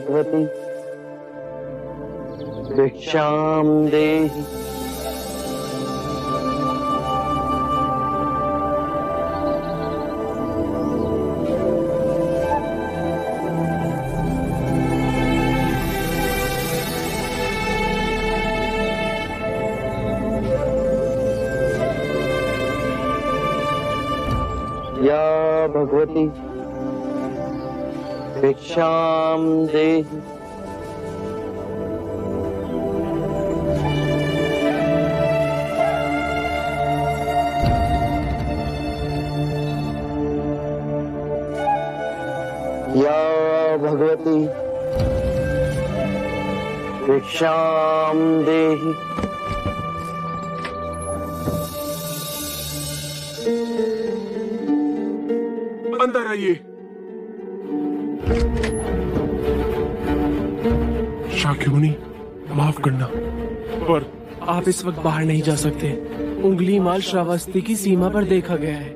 भगवती भिक्षाम देहि। या भगवती भिक्षाम देहि। या भगवती भिक्षाम देहि। अंदर आइए। शाक्यमुनि, माफ करना, पर आप इस वक्त बाहर नहीं जा सकते। उंगली माल श्रावस्ती की सीमा पर देखा गया है।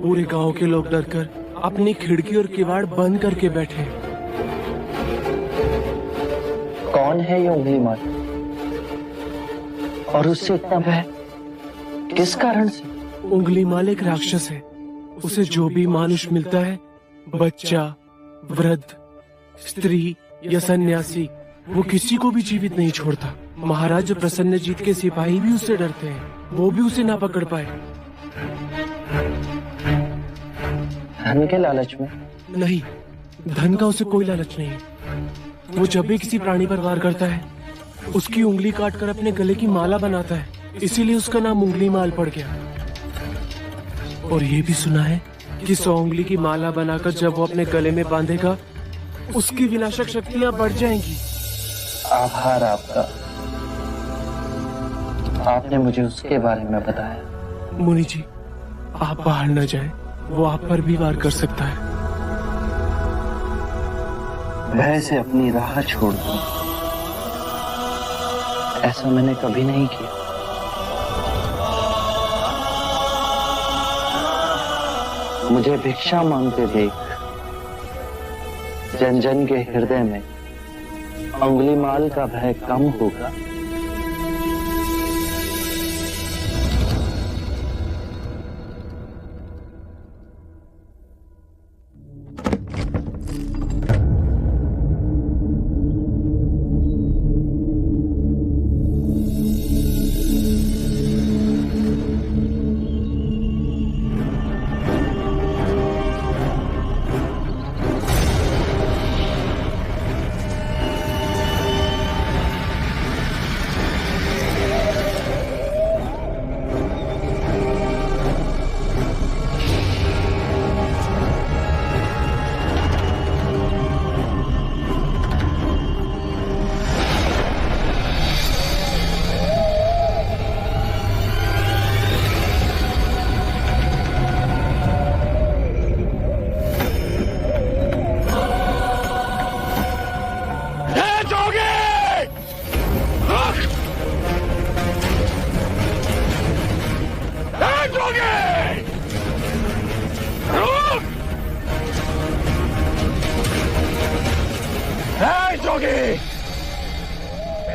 पूरे गांव के लोग डरकर अपनी खिड़की और किवाड़ बंद करके बैठे। कौन है ये उंगली माल और उससे इतना भय किस कारण से? उंगली माल एक राक्षस है। उसे जो भी मानुष मिलता है, बच्चा, वृद्ध, स्त्री या सन्यासी, वो किसी को भी जीवित नहीं छोड़ता। महाराज प्रसन्नजीत के सिपाही भी उससे डरते हैं, वो भी उसे ना पकड़ पाए। धन के लालच में? नहीं, धन का उसे कोई लालच नहीं है। वो जब भी किसी प्राणी पर वार करता है, उसकी उंगली काटकर अपने गले की माला बनाता है। इसीलिए उसका नाम उंगली माल पड़ गया। और ये भी सुना है कि 100 उंगली की माला बनाकर जब वो अपने गले में बांधेगा, उसकी विनाशक शक्तियां बढ़ जाएंगी। आभार आपका, आपने मुझे उसके बारे में बताया। मुनि जी, आप बाहर न जाएं, वो आप पर भी वार कर सकता है। भय से अपनी राह छोड़ दूं, ऐसा मैंने कभी नहीं किया। मुझे भिक्षा मांगते देख जन जन के हृदय में उंगलीमाल का भय कम होगा।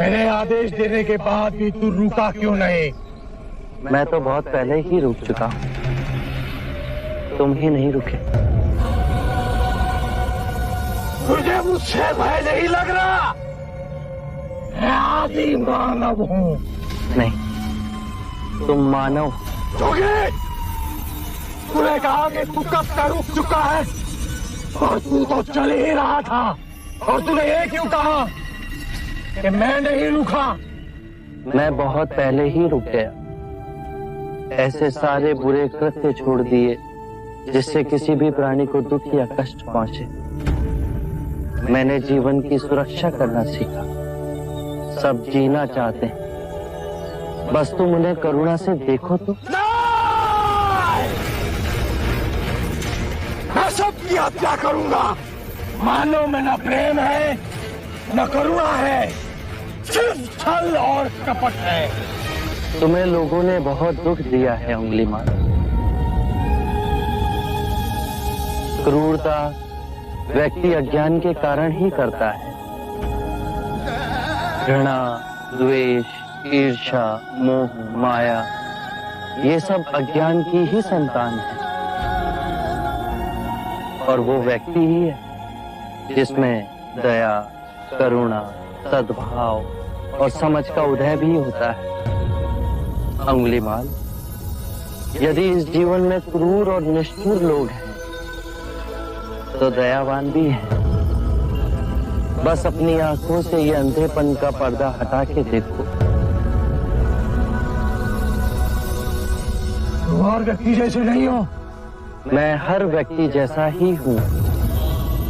मेरे आदेश देने के बाद भी तू रुका क्यों नहीं? मैं तो बहुत पहले ही रुक चुका हूं, तुम ही नहीं रुके। तुझे मुझसे भय नहीं लग रहा? मैं आदि मानव हूँ। नहीं, तुम मानव। तूने कहा कि तू कब का रुक चुका है, और तू तो चल ही रहा था, और तूने ये क्यों कहा कि मैं नहीं रुका? मैं बहुत पहले ही रुक गया। ऐसे सारे बुरे कृत्य छोड़ दिए जिससे किसी भी प्राणी को दुख या कष्ट पहुंचे। मैंने जीवन की सुरक्षा करना सीखा। सब जीना चाहते हैं, बस तुम उन्हें करुणा से देखो तो। मैं सबकी हत्या करूंगा। मानव में न प्रेम है न करुणा है, सिर्फ छल और कपट है। तुम्हें लोगों ने बहुत दुख दिया है उंगलीमाल। क्रूरता व्यक्ति अज्ञान के कारण ही करता है। घृणा, द्वेष, ईर्ष्या, मोह, माया, ये सब अज्ञान की ही संतान है। और वो व्यक्ति ही है जिसमें दया, करुणा, सद्भाव और समझ का उदय भी होता है। अंगुलीमाल, यदि इस जीवन में क्रूर और निष्ठुर लोग हैं तो दयावान भी हैं। बस अपनी आंखों से ये अंधेपन का पर्दा हटा के देखो। और व्यक्ति जैसे नहीं हो। मैं हर व्यक्ति जैसा ही हूँ,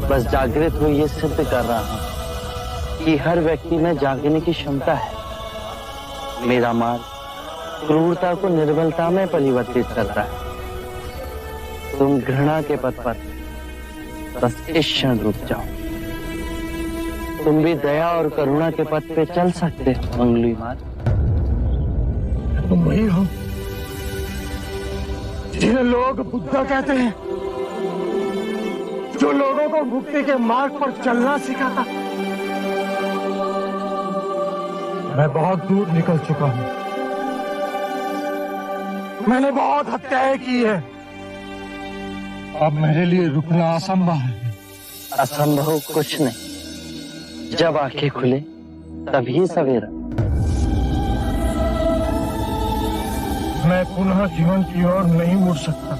बस जागृत हो ये सिद्ध कर रहा हूँ कि हर व्यक्ति में जागने की क्षमता है। मेरा मार्ग क्रूरता को निर्बलता में परिवर्तित करता है। तुम घृणा के पथ पर बस इस क्षण रुक जाओ। तुम भी दया और करुणा के पथ पे चल सकते हो अंगुलीमाल। तुम वही हो जिन्हें लोग बुद्धा कहते हैं, जो लोगों को मुक्ति के मार्ग पर चलना सिखाता। मैं बहुत दूर निकल चुका हूं। मैंने बहुत हत्याएं की है। अब मेरे लिए रुकना असंभव है। असंभव कुछ नहीं। जब आंखें खुले तभी सवेरा। मैं पुनः जीवन की ओर नहीं मुड़ सकता।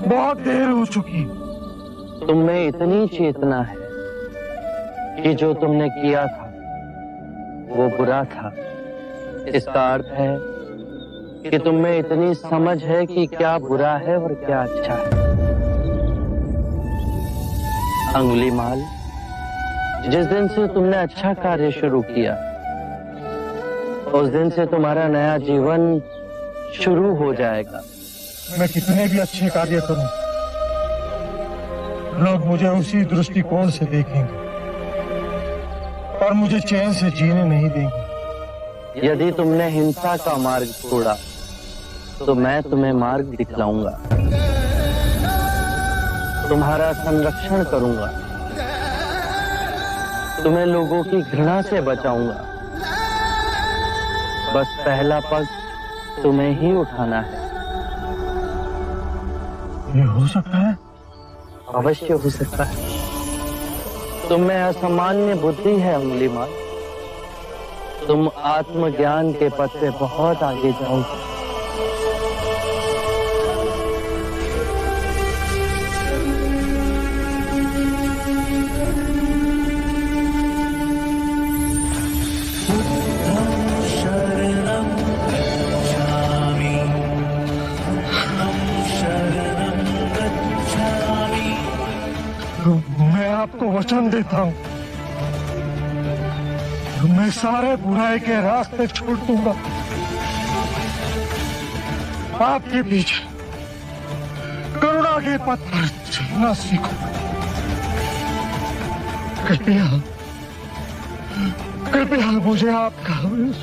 बहुत देर हो चुकी। तुम में इतनी चेतना है कि जो तुमने किया था वो बुरा था। इसका अर्थ है कि तुम में इतनी समझ है कि क्या बुरा है और क्या अच्छा है। अंगुलीमाल, जिस दिन से तुमने अच्छा कार्य शुरू किया उस दिन से तुम्हारा नया जीवन शुरू हो जाएगा। मैं कितने भी अच्छे कार्य करूं, लोग मुझे उसी दृष्टिकोण से देखेंगे और मुझे चैन से जीने नहीं देंगे। यदि तुमने हिंसा का मार्ग छोड़ा तो मैं तुम्हें मार्ग दिखलाऊंगा। तुम्हारा संरक्षण करूंगा। तुम्हें लोगों की घृणा से बचाऊंगा। बस पहला पग तुम्हें ही उठाना है। ये हो सकता है? अवश्य हो सकता है। तुम में असामान्य बुद्धि है अंगुलीमाल। तुम आत्मज्ञान के पथ पे बहुत आगे जाओगे। मैं आपको वचन देता हूं, मैं सारे बुराई के रास्ते छोड़ दूंगा। आपके पीछे करुणा के पथ पर चलना सीखो। कृपया कृपया मुझे आपका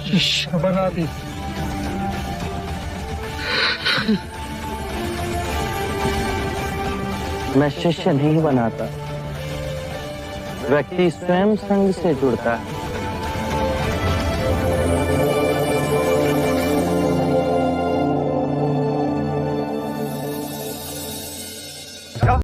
शिष्य बना दीजिए। मैं शिष्य नहीं बनाता। व्यक्ति स्वयं संग से जुड़ता है।